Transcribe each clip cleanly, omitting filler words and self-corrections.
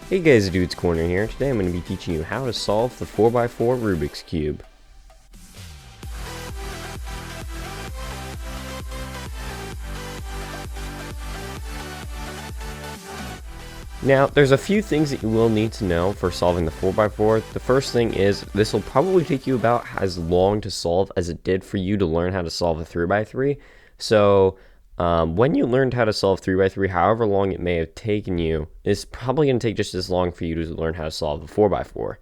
Hey guys, Dude's Corner here. Today I'm going to be teaching you how to solve the 4x4 Rubik's Cube. Now, there's a few things that you will need to know for solving the 4x4. The first thing is, this will probably take you about as long to solve as it did for you to learn how to solve a 3x3. So, when you learned how to solve 3x3, however long it may have taken you, it's probably going to take just as long for you to learn how to solve the 4x4.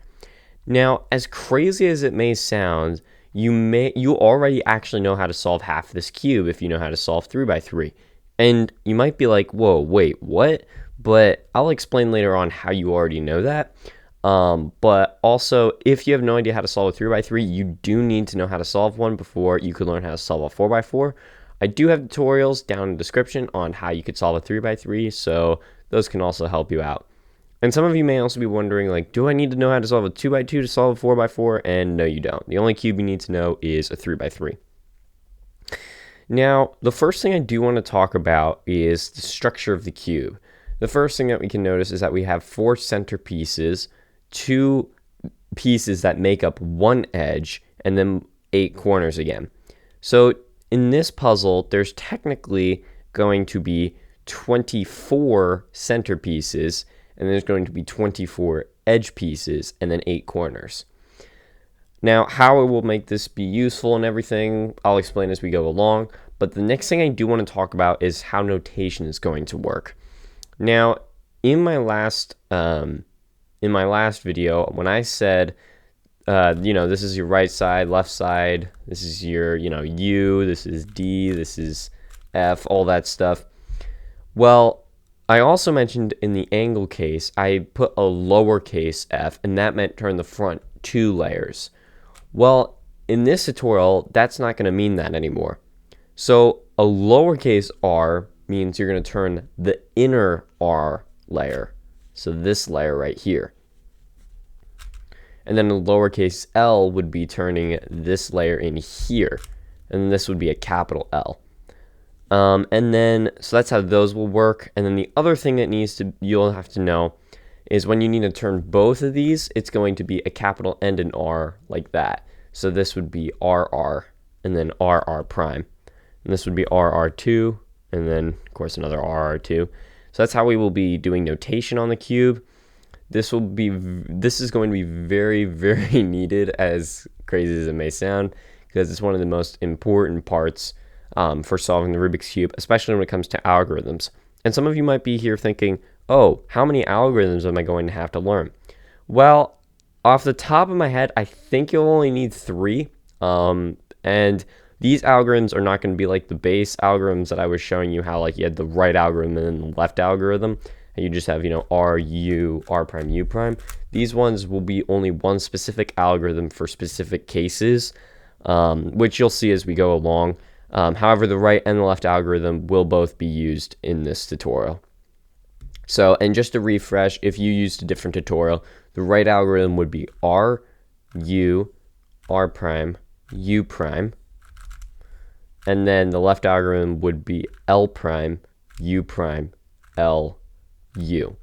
Now, as crazy as it may sound, you already actually know how to solve half this cube if you know how to solve 3x3. And you might be like, whoa, wait, what? But I'll explain later on how you already know that. But also, if you have no idea how to solve a 3x3, you do need to know how to solve one before you can learn how to solve a 4x4. I do have tutorials down in the description on how you could solve a 3x3, so those can also help you out. And some of you may also be wondering, like, do I need to know how to solve a 2x2 to solve a 4x4? And no, you don't. The only cube you need to know is a 3x3. Now, the first thing I do want to talk about is the structure of the cube. The first thing that we can notice is that we have 4 center pieces, 2 pieces that make up one edge, and then 8 corners again. So in this puzzle, there's technically going to be 24 center pieces, and there's going to be 24 edge pieces, and then 8 corners. Now, how it will make this be useful and everything, I'll explain as we go along, but the next thing I do want to talk about is how notation is going to work. Now, in my last video, when I said, this is your right side, left side, this is your, U, this is D, this is F, all that stuff. Well, I also mentioned in the angle case, I put a lowercase f, and that meant turn the front 2 layers. Well, in this tutorial, that's not going to mean that anymore. So a lowercase r means you're going to turn the inner R layer. So this layer right here. And then a lowercase l would be turning this layer in here. And this would be a capital L. And then, so that's how those will work. And then the other thing that you'll have to know is when you need to turn both of these, it's going to be a capital and an R like that. So this would be RR and then RR prime. And this would be RR2. And then, of course, another RR2. So that's how we will be doing notation on the cube. This is going to be very, very needed, as crazy as it may sound, because it's one of the most important parts for solving the Rubik's Cube, especially when it comes to algorithms. And some of you might be here thinking, oh, how many algorithms am I going to have to learn? Well, off the top of my head, I think you'll only need 3. And these algorithms are not going to be like the base algorithms that I was showing you, how like you had the right algorithm and then the left algorithm, and you just have, R, U, R prime, U prime. These ones will be only one specific algorithm for specific cases, which you'll see as we go along. However, the right and the left algorithm will both be used in this tutorial. So, and just to refresh, if you used a different tutorial, the right algorithm would be R, U, R prime, U prime. And then the left algorithm would be L prime, U prime, L, U.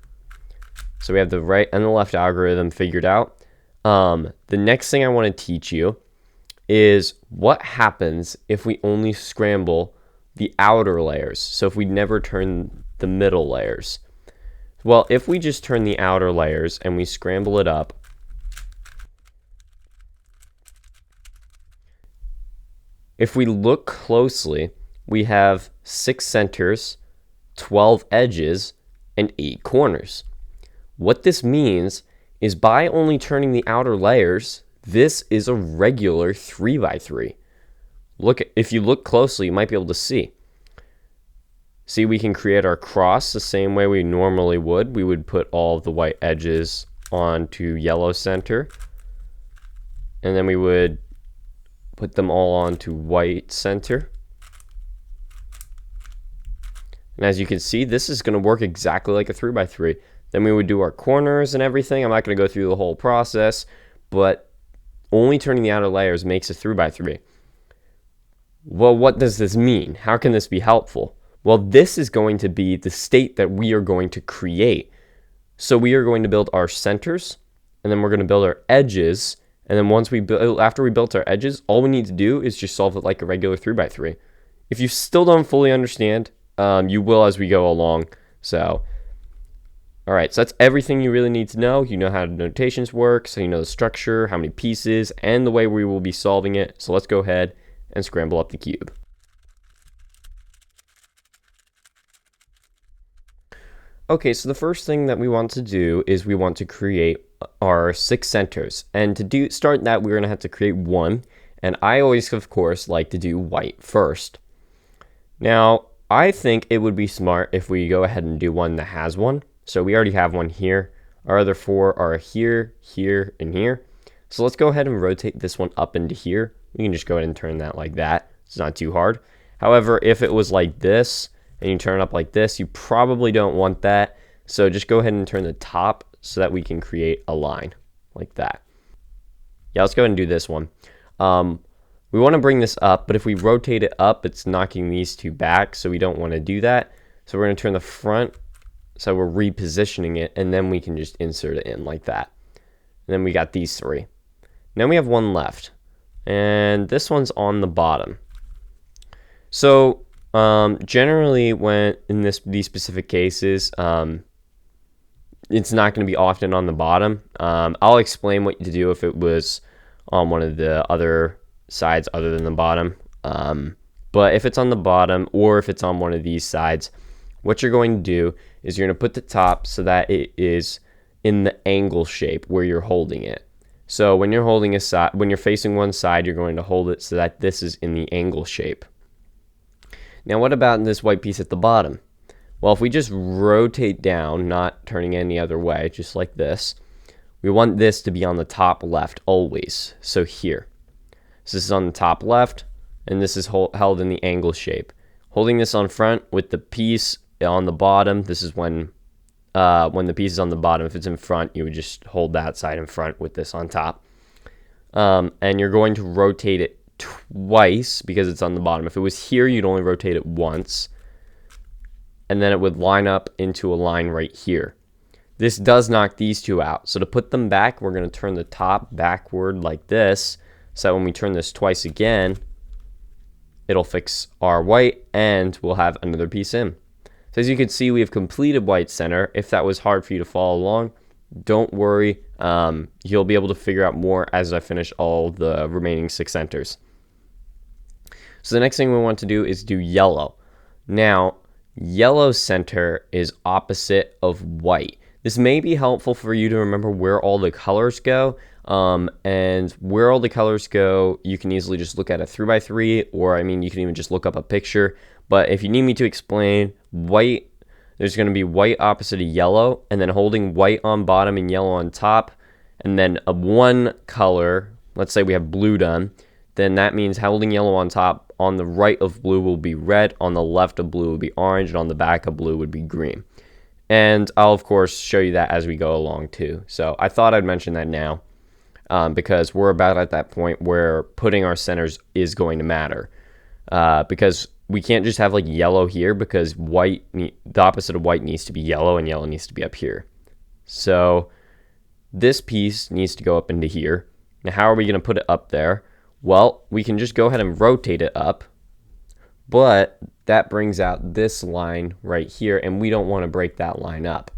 So we have the right and the left algorithm figured out. The next thing I want to teach you is what happens if we only scramble the outer layers. So if we never turn the middle layers. Well, if we just turn the outer layers and we scramble it up, if we look closely, we have 6 centers, 12 edges, and 8 corners. What this means is by only turning the outer layers, this is a regular 3x3. If you look closely, you might be able to see. See, we can create our cross the same way we normally would. We would put all of the white edges onto yellow center, and then we would put them all onto white center. And as you can see, this is going to work exactly like a 3x3. Then we would do our corners and everything. I'm not going to go through the whole process, but only turning the outer layers makes a 3x3. Well, what does this mean? How can this be helpful? Well, this is going to be the state that we are going to create So we are going to build our centers, and then we're going to build our edges. And then once we build, after we built our edges, all we need to do is just solve it like a regular 3x3. If you still don't fully understand, you will as we go along. So, all right, so that's everything you really need to know. You know how the notations work, so you know the structure, how many pieces, and the way we will be solving it. So let's go ahead and scramble up the cube. Okay, so the first thing that we want to do is we want to create our 6 centers. And to start that, we're going to have to create one. And I always, of course, like to do white first. Now, I think it would be smart if we go ahead and do one that has one. So we already have one here. Our other 4 are here, here, and here. So let's go ahead and rotate this one up into here. We can just go ahead and turn that like that. It's not too hard. However, if it was like this, and you turn it up like this, you probably don't want that. So just go ahead and turn the top so that we can create a line like that. Yeah, let's go ahead and do this one. We want to bring this up, but if we rotate it up, it's knocking these 2 back, so we don't want to do that. So we're going to turn the front, so we're repositioning it, and then we can just insert it in like that. And then we got these 3. Now we have one left, and this one's on the bottom. So generally, when in these specific cases, it's not going to be often on the bottom. I'll explain what to do if it was on one of the other sides other than the bottom. But if it's on the bottom or if it's on one of these sides, what you're going to do is you're going to put the top so that it is in the angle shape where you're holding it. So when you're holding when you're facing one side, you're going to hold it so that this is in the angle shape. Now, what about this white piece at the bottom? Well, if we just rotate down, not turning any other way, just like this, we want this to be on the top left always. So here. So this is on the top left, and this is held in the angle shape. Holding this on front with the piece on the bottom, this is when the piece is on the bottom. If it's in front, you would just hold that side in front with this on top. And you're going to rotate it twice because it's on the bottom. If it was here, you'd only rotate it once, and then it would line up into a line right here. This does knock these 2 out. So to put them back, we're going to turn the top backward like this, so that when we turn this twice again, it'll fix our white and we'll have another piece in. So as you can see, we have completed white center. If that was hard for you to follow along, don't worry. You'll be able to figure out more as I finish all the remaining 6 centers. So the next thing we want to do is do yellow. Now, yellow center is opposite of white. This may be helpful for you to remember where all the colors go. And where all the colors go, you can easily just look at a 3x3, or you can even just look up a picture. But if you need me to explain, white, there's going to be white opposite of yellow, and then holding white on bottom and yellow on top, and then one color, let's say we have blue done, then that means holding yellow on top, on the right of blue will be red, on the left of blue will be orange, and on the back of blue would be green. And I'll, of course, show you that as we go along, too. So I thought I'd mention that now, because we're about at that point where putting our centers is going to matter. Because we can't just have, like, yellow here, because white, the opposite of white needs to be yellow, and yellow needs to be up here. So this piece needs to go up into here. Now, how are we going to put it up there? Well, we can just go ahead and rotate it up, but that brings out this line right here, and we don't want to break that line up.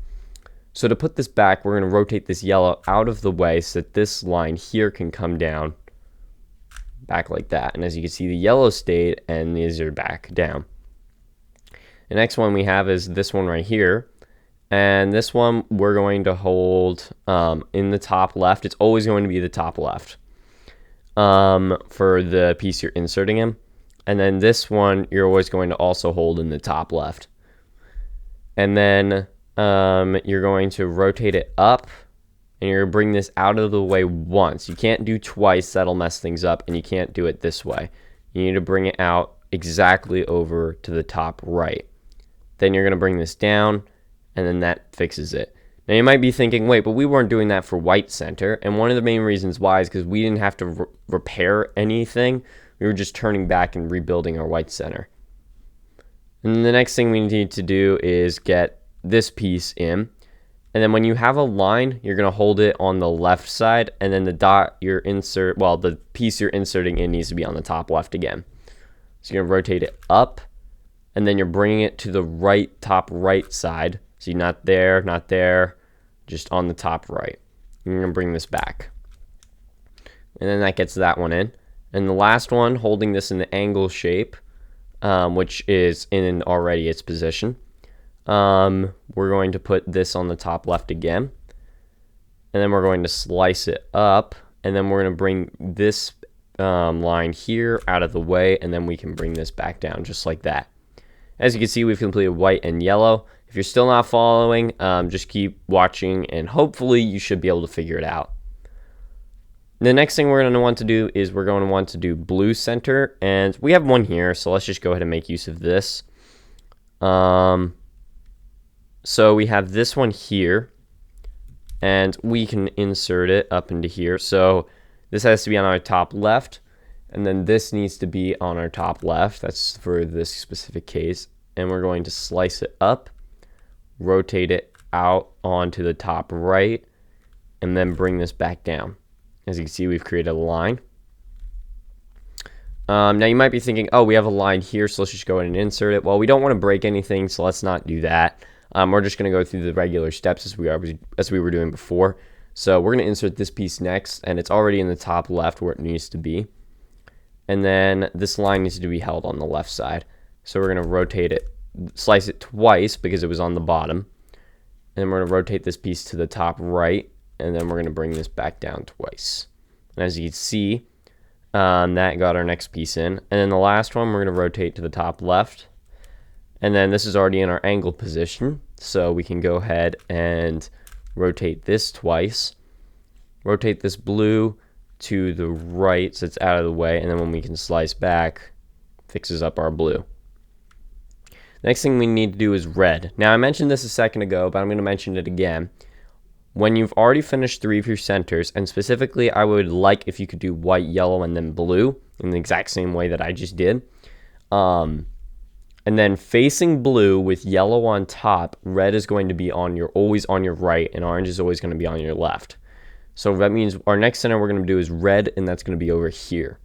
So to put this back, we're going to rotate this yellow out of the way so that this line here can come down back like that. And as you can see, the yellow stayed, and these are back down. The next one we have is this one right here. And this one we're going to hold in the top left. It's always going to be the top left. For the piece you're inserting in. And then this one you're always going to also hold in the top left. And then you're going to rotate it up, and you're going to bring this out of the way once. You can't do twice, that'll mess things up, and you can't do it this way. You need to bring it out exactly over to the top right. Then you're going to bring this down, and then that fixes it. Now, you might be thinking, wait, but we weren't doing that for white center. And one of the main reasons why is because we didn't have to repair anything. We were just turning back and rebuilding our white center. And the next thing we need to do is get this piece in. And then when you have a line, you're going to hold it on the left side, and then the dot the piece you're inserting in needs to be on the top left again. So you're going to rotate it up, and then you're bringing it to the top right side. So you're not there, just on the top right. And you're going to bring this back. And then that gets that one in. And the last one, holding this in the angle shape, which is in already its position. We're going to put this on the top left again. And then we're going to slice it up. And then we're going to bring this line here out of the way. And then we can bring this back down just like that. As you can see, we've completed white and yellow. If you're still not following, just keep watching and hopefully you should be able to figure it out. The next thing we're going to want to do is we're going to want to do blue center, and we have one here, so let's just go ahead and make use of this. So we have this one here, and we can insert it up into here. So this has to be on our top left, and then this needs to be on our top left. That's for this specific case. And we're going to slice it up, rotate it out onto the top right, and then bring this back down. As you can see, we've created a line. Now you might be thinking, oh, we have a line here, so let's just go ahead and insert it. Well, we don't want to break anything, so let's not do that. We're just going to go through the regular steps as we were doing before. So we're going to insert this piece next, and it's already in the top left where it needs to be. And then this line needs to be held on the left side. So we're going to rotate it, slice it twice because it was on the bottom. And then we're going to rotate this piece to the top right. And then we're going to bring this back down twice. And as you can see, that got our next piece in. And then the last one, we're going to rotate to the top left. And then this is already in our angle position. So we can go ahead and rotate this twice. Rotate this blue to the right so it's out of the way. And then when we can slice back, fixes up our blue. Next thing we need to do is red. Now I mentioned this a second ago, but I'm going to mention it again. When you've already finished 3 of your centers, and specifically I would like if you could do white, yellow, and then blue in the exact same way that I just did. And then facing blue with yellow on top, red is going to be always on your right, and orange is always going to be on your left. So that means our next center we're going to do is red, and that's going to be over here.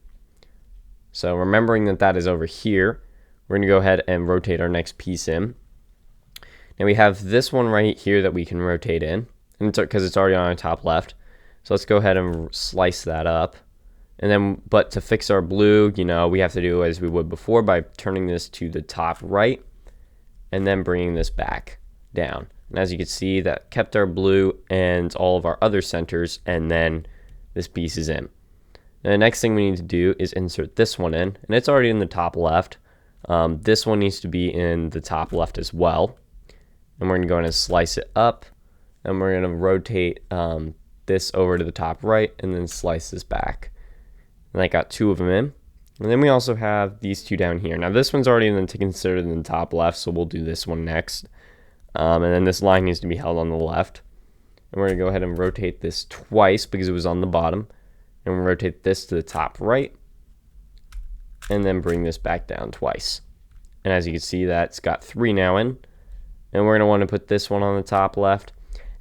So remembering that that is over here, we're going to go ahead and rotate our next piece in. Now we have this one right here that we can rotate in. Because it's already on our top left. So let's go ahead and slice that up. And then, but to fix our blue, we have to do as we would before by turning this to the top right and then bringing this back down. And as you can see, that kept our blue and all of our other centers, and then this piece is in. And the next thing we need to do is insert this one in, and it's already in the top left. This one needs to be in the top left as well. And we're going to go ahead and slice it up. And we're going to rotate this over to the top right and then slice this back. And I got 2 of them in. And then we also have these 2 down here. Now this one's already considered in the top left, so we'll do this one next. And then this line needs to be held on the left. And we're going to go ahead and rotate this twice because it was on the bottom. And we'll rotate this to the top right. And then bring this back down twice. And as you can see, that's got 3 now in. And we're going to want to put this one on the top left.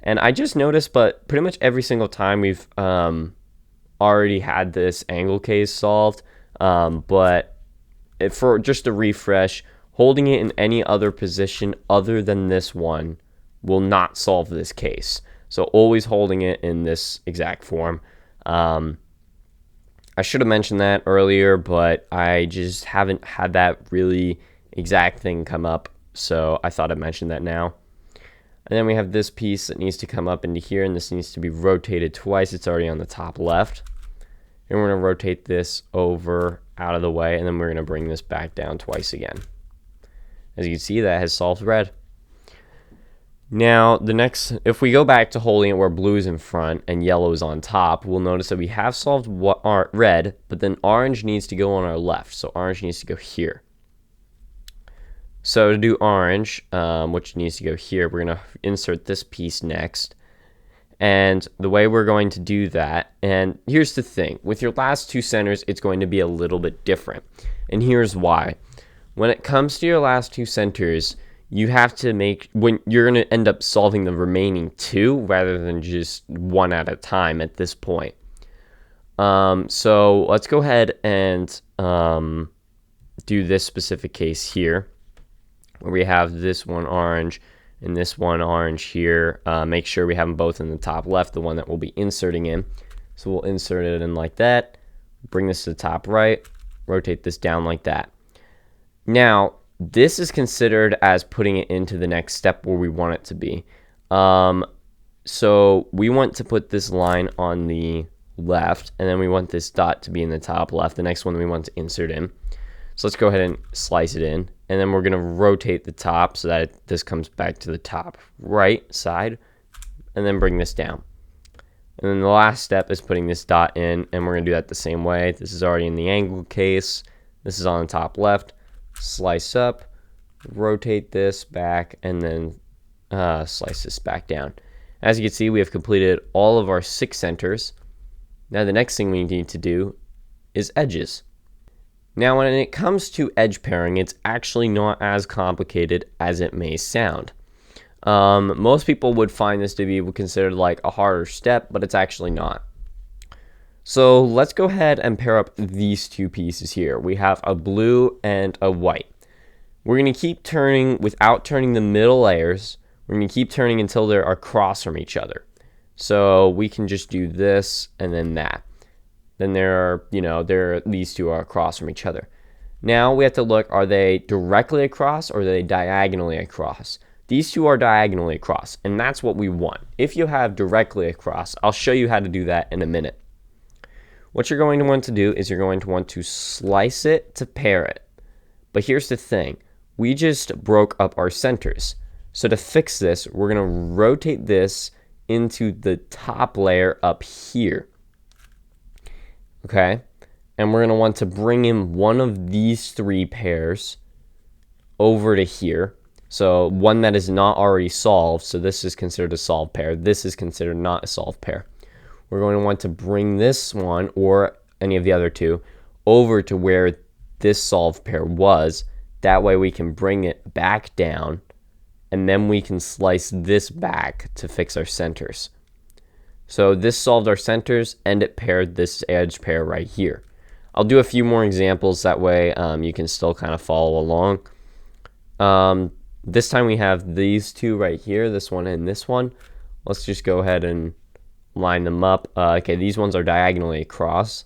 And I just noticed, but pretty much every single time we've already had this angle case solved, but for just a refresh, holding it in any other position other than this one will not solve this case. So always holding it in this exact form. I should have mentioned that earlier, but I just haven't had that really exact thing come up, so I thought I'd mention that now. And then we have this piece that needs to come up into here, and this needs to be rotated twice. It's already on the top left. And we're going to rotate this over out of the way, and then we're going to bring this back down twice again. As you can see, that has solved red. Now, if we go back to holding it where blue is in front and yellow is on top, we'll notice that we have solved red, but then orange needs to go on our left. So orange needs to go here. So to do orange, which needs to go here, we're going to insert this piece next. And the way we're going to do that, and here's the thing, with your last 2 centers, it's going to be a little bit different. And here's why. When it comes to your last 2 centers, you have to when you're going to end up solving the remaining two rather than just one at a time at this point. So let's go ahead and do this specific case here, where we have this one orange and this one orange here. Make sure we have them both in the top left, the one that we'll be inserting in. So we'll insert it in like that, bring this to the top right, rotate this down like that. Now, this is considered as putting it into the next step where we want it to be. So we want to put this line on the left, and then we want this dot to be in the top left. The next one we want to insert in. So let's go ahead and slice it in, and then we're going to rotate the top so that this comes back to the top right side, and then bring this down. And then the last step is putting this dot in, and we're going to do that the same way. This is already in the angle case. This is on the top left. Slice up, rotate this back, and then slice this back down. As you can see, we have completed all of our 6 centers. Now the next thing we need to do is edges. Now when it comes to edge pairing, it's actually not as complicated as it may sound. Most people would find this to be considered like a harder step, but it's actually not. So let's go ahead and pair up these two pieces here. We have a blue and a white. We're going to keep turning without turning the middle layers. We're going to keep turning until they're across from each other. So we can just do this and then that. Then these two are across from each other. Now we have to look, are they directly across or are they diagonally across? These two are diagonally across, and that's what we want. If you have directly across, I'll show you how to do that in a minute. What you're going to want to do is you're going to want to slice it to pair it. But here's the thing. We just broke up our centers. So to fix this, we're going to rotate this into the top layer up here. Okay? And we're going to want to bring in one of these 3 pairs over to here. So one that is not already solved. So this is considered a solved pair. This is considered not a solved pair. We're going to want to bring this one or any of the other 2 over to where this solved pair was. That way we can bring it back down, and then we can slice this back to fix our centers. So this solved our centers, and it paired this edge pair right here. I'll do a few more examples, that way you can still kind of follow along. This time we have these 2 right here, this one and this one. Let's just go ahead and line them up. Okay, these ones are diagonally across.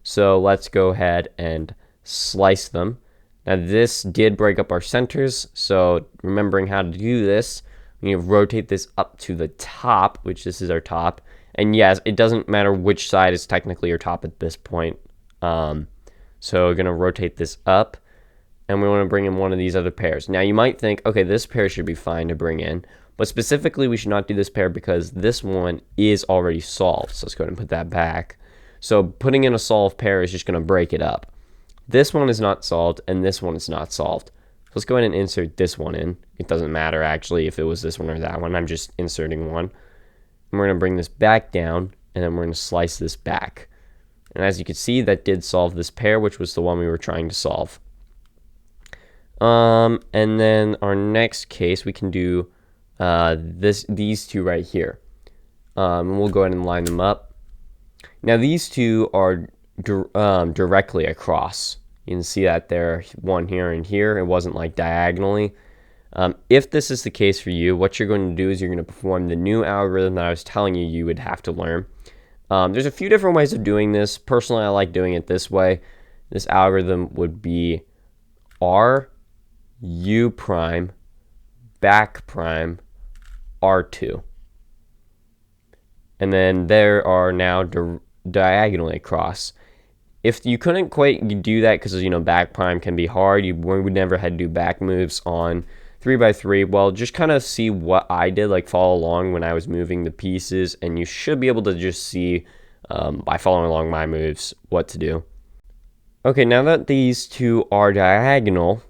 So let's go ahead and slice them. Now this did break up our centers, so remembering how to do this, we need to rotate this up to the top, which this is our top. And yes, it doesn't matter which side is technically your top at this point. So we're going to rotate this up, and we want to bring in one of these other pairs. Now you might think, okay, this pair should be fine to bring in, but specifically we should not do this pair because this one is already solved. So let's go ahead and put that back. So putting in a solved pair is just going to break it up. This one is not solved, and this one is not solved. So let's go ahead and insert this one in. It doesn't matter actually if it was this one or that one. I'm just inserting one. And we're going to bring this back down, and then we're going to slice this back. And as you can see, that did solve this pair, which was the one we were trying to solve. And then our next case, we can do these 2 right here. We'll go ahead and line them up. Now these 2 are directly across. You can see that there, one here and here. It wasn't like diagonally. If this is the case for you, what you're going to do is you're going to perform the new algorithm that I was telling you you would have to learn. There's a few different ways of doing this. Personally, I like doing it this way. This algorithm would be R, U prime, back prime, R2. And then there are now diagonally across. If you couldn't quite do that because, back prime can be hard, we would never had to do back moves on 3x3. Well, just kind of see what I did, like follow along when I was moving the pieces, and you should be able to just see by following along my moves what to do. Okay, now that these 2 are diagonal,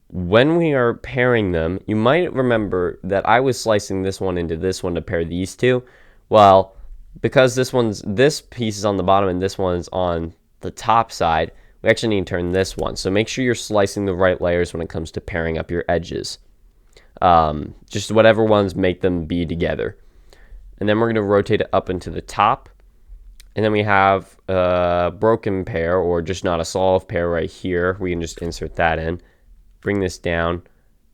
when we are pairing them, you might remember that I was slicing this one into this one to pair these 2. Well, because this piece is on the bottom and this one's on the top side, we actually need to turn this one. So make sure you're slicing the right layers when it comes to pairing up your edges. Just whatever ones make them be together. And then we're going to rotate it up into the top. And then we have a broken pair, or just not a solved pair right here. We can just insert that in, bring this down,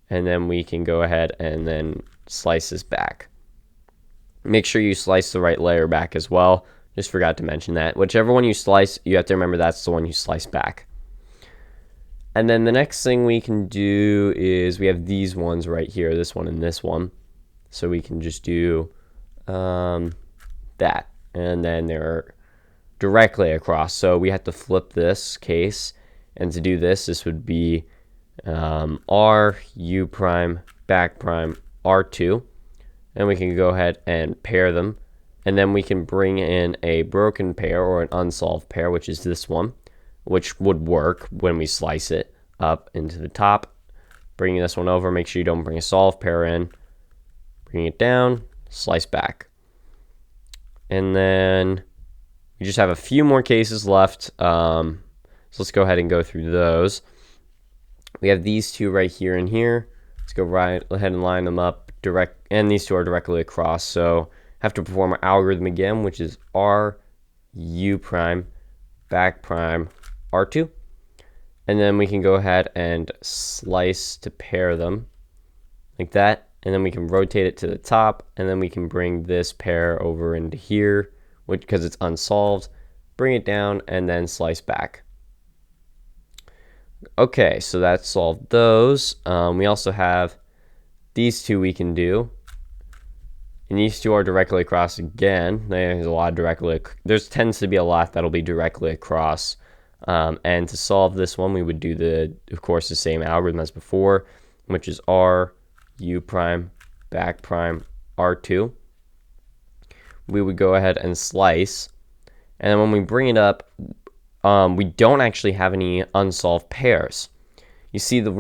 and then we can go ahead and then slice this back. Make sure you slice the right layer back as well. Just forgot to mention that. Whichever one you slice, you have to remember that's the one you slice back. And then the next thing we can do is we have these ones right here, this one and this one. So we can just do that. And then they're directly across. So we have to flip this case. And to do this, this would be R, U prime, back prime, R2. And we can go ahead and pair them. And then we can bring in a broken pair or an unsolved pair, which is this one, which would work when we slice it up into the top. Bringing this one over, make sure you don't bring a solved pair in. Bring it down, slice back. And then we just have a few more cases left. So let's go ahead and go through those. We have these two right here and here. Let's go right ahead and line them up direct, and these two are directly across. So have to perform our algorithm again, which is R, U prime, back prime, R2. And then we can go ahead and slice to pair them like that. And then we can rotate it to the top, and then we can bring this pair over into here, which, because it's unsolved, bring it down and then slice back. Okay, so that solved those. We also have these two we can do. And these two are directly across again. There's a lot directly. There tends to be a lot that'll be directly across. And to solve this one, we would do of course, the same algorithm as before, which is R, U prime, back prime, R2. We would go ahead and slice. And then when we bring it up, we don't actually have any unsolved pairs. You see, the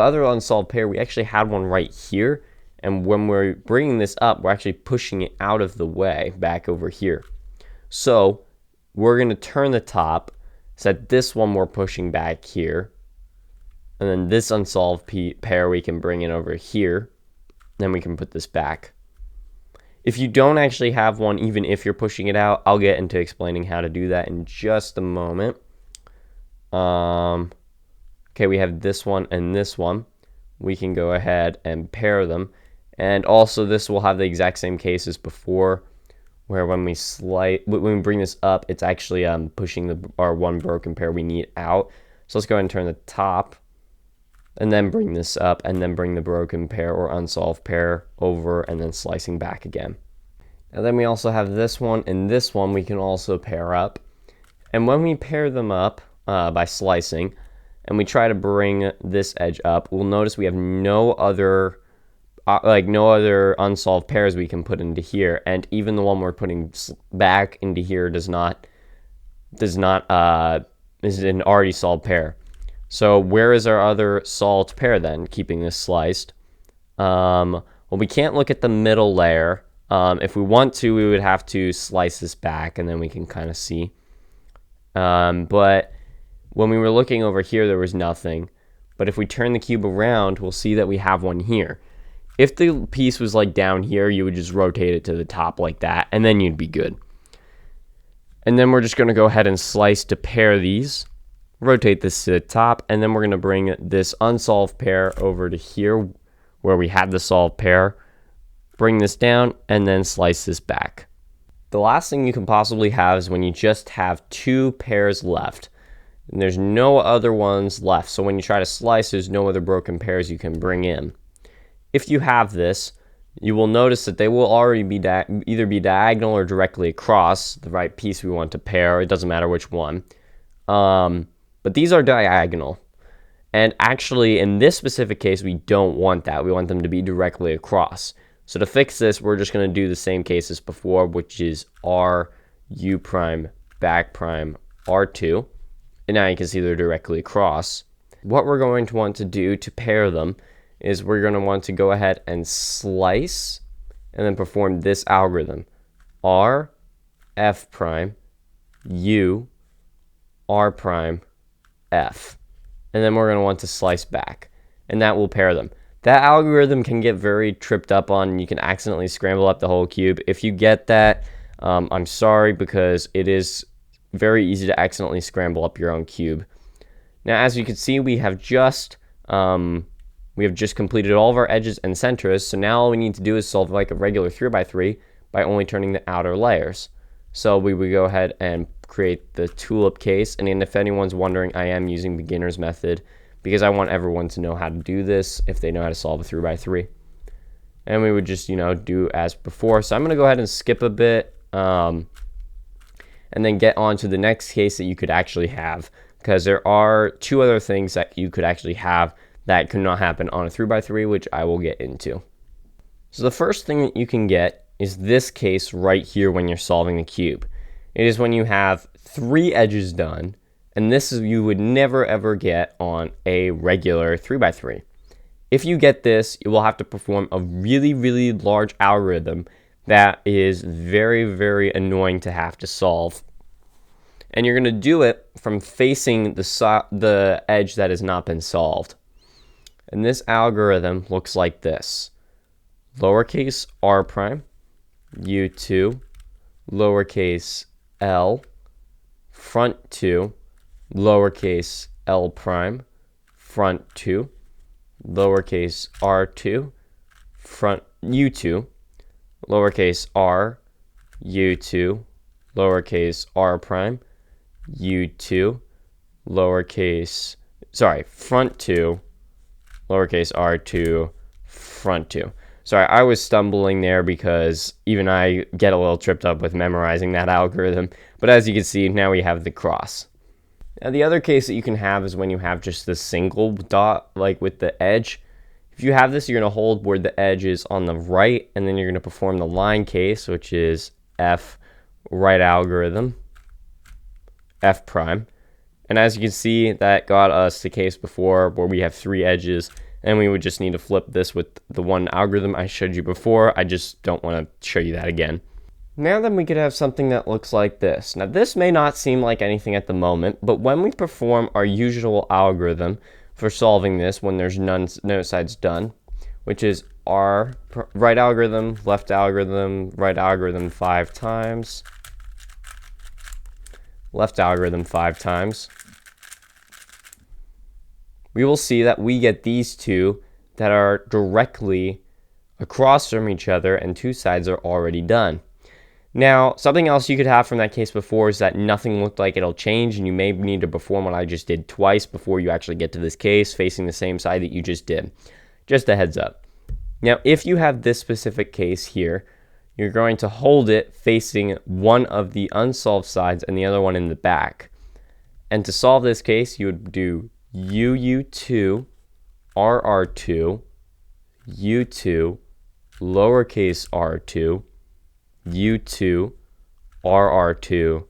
other unsolved pair, we actually had one right here. And when we're bringing this up, we're actually pushing it out of the way back over here. So we're going to turn the top so that this one we're pushing back here. And then this unsolved pair we can bring it over here. Then we can put this back. If you don't actually have one, even if you're pushing it out, I'll get into explaining how to do that in just a moment. Okay, we have this one and this one. We can go ahead and pair them. And also this will have the exact same case as before, where when we bring this up, it's actually pushing our one broken pair we need out. So let's go ahead and turn the top, and then bring this up, and then bring the broken pair or unsolved pair over, and then slicing back again. And then we also have this one and this one we can also pair up. And when we pair them up by slicing, and we try to bring this edge up, we'll notice we have no other unsolved pairs we can put into here, and even the one we're putting back into here is an already solved pair. So where is our other solved pair then, keeping this sliced? Well, we can't look at the middle layer. If we want to, we would have to slice this back, and then we can kind of see. But when we were looking over here, there was nothing. But if we turn the cube around, we'll see that we have one here. If the piece was like down here, you would just rotate it to the top like that, and then you'd be good. And then we're just going to go ahead and slice to pair these. Rotate this to the top, and then we're going to bring this unsolved pair over to here where we had the solved pair. Bring this down, and then slice this back. The last thing you can possibly have is when you just have two pairs left. And there's no other ones left. So when you try to slice, there's no other broken pairs you can bring in. If you have this, you will notice that they will already be either be diagonal or directly across the right piece we want to pair. It doesn't matter which one. But these are diagonal. And actually, in this specific case, we don't want that. We want them to be directly across. So to fix this, we're just going to do the same case as before, which is R, U prime, back prime, R2. And now you can see they're directly across. What we're going to want to do to pair them is we're going to want to go ahead and slice and then perform this algorithm. R, F prime, U, R prime, F. And then we're going to want to slice back, and that will pair them. That algorithm can get very tripped up on, and you can accidentally scramble up the whole cube. If you get that, I'm sorry, because it is very easy to accidentally scramble up your own cube. Now, as you can see, we have just completed all of our edges and centers, so now all we need to do is solve like a regular 3x3 by only turning the outer layers. So we would go ahead and create the tulip case, and if anyone's wondering, I am using beginner's method because I want everyone to know how to do this if they know how to solve a 3x3. And we would just, do as before. So I'm going to go ahead and skip a bit and then get on to the next case that you could actually have, because there are two other things that you could actually have that could not happen on a 3x3, which I will get into. So the first thing that you can get is this case right here when you're solving the cube. It is when you have 3 edges done, and this is you would never ever get on a regular 3x3. If you get this, you will have to perform a really, really large algorithm that is very, very annoying to have to solve. And you're going to do it from facing the edge that has not been solved. And this algorithm looks like this. Lowercase r prime, U2, lowercase l, front 2, lowercase l prime, front 2, lowercase r2, front U2, lowercase r, U2, lowercase r prime, U2, front 2, lowercase r2, front 2. Sorry, I was stumbling there because even I get a little tripped up with memorizing that algorithm. But as you can see, now we have the cross. Now the other case that you can have is when you have just the single dot, like with the edge. If you have this, you're going to hold where the edge is on the right, and then you're going to perform the line case, which is F right algorithm, F prime. And as you can see, that got us the case before where we have 3 edges, and we would just need to flip this with the one algorithm I showed you before. I just don't want to show you that again. Now then we could have something that looks like this. Now this may not seem like anything at the moment, but when we perform our usual algorithm for solving this when there's no sides done, which is R right algorithm, left algorithm, right algorithm 5 times, left algorithm 5 times, we will see that we get these two that are directly across from each other and 2 sides are already done. Now, something else you could have from that case before is that nothing looked like it'll change, and you may need to perform what I just did twice before you actually get to this case facing the same side that you just did. Just a heads up. Now, if you have this specific case here, you're going to hold it facing one of the unsolved sides and the other one in the back. And to solve this case, you would do Uu2 Rr2 U2 lowercase r2 U2 Rr2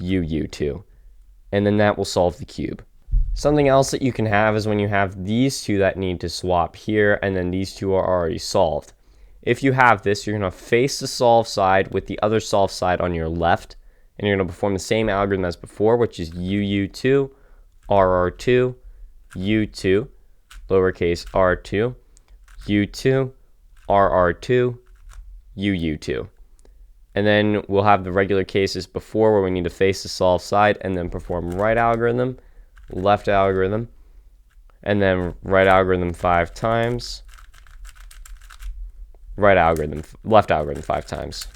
Uu2, and then that will solve the cube. Something else that you can have is when you have these two that need to swap here, and then these two are already solved. If you have this, you're going to face the solved side with the other solved side on your left, and you're going to perform the same algorithm as before, which is Uu2 Rr2 U2 lowercase r2 U2 Rr2 Uu2. And then we'll have the regular cases before where we need to face the solved side and then perform right algorithm, left algorithm, and then right algorithm 5 times, right algorithm, left algorithm 5 times.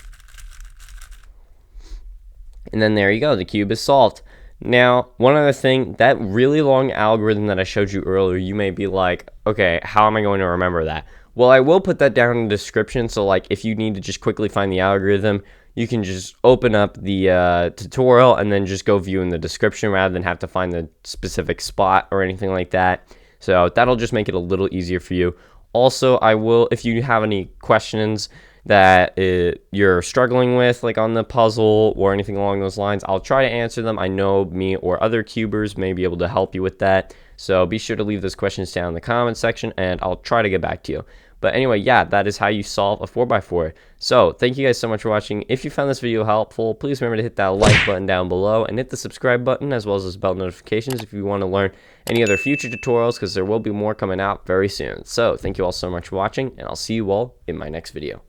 And then there you go, the cube is solved. Now, one other thing, that really long algorithm that I showed you earlier, you may be like, okay, how am I going to remember that? Well, I will put that down in the description, so like if you need to just quickly find the algorithm, you can just open up the tutorial and then just go view in the description rather than have to find the specific spot or anything like that. So that'll just make it a little easier for you. Also, I will, if you have any questions that you're struggling with, like on the puzzle or anything along those lines, I'll try to answer them. I know me or other cubers may be able to help you with that. So be sure to leave those questions down in the comment section and I'll try to get back to you. But anyway, yeah, that is how you solve a 4x4. So thank you guys so much for watching. If you found this video helpful, please remember to hit that like button down below and hit the subscribe button as well as those bell notifications if you want to learn any other future tutorials, because there will be more coming out very soon. So thank you all so much for watching, and I'll see you all in my next video.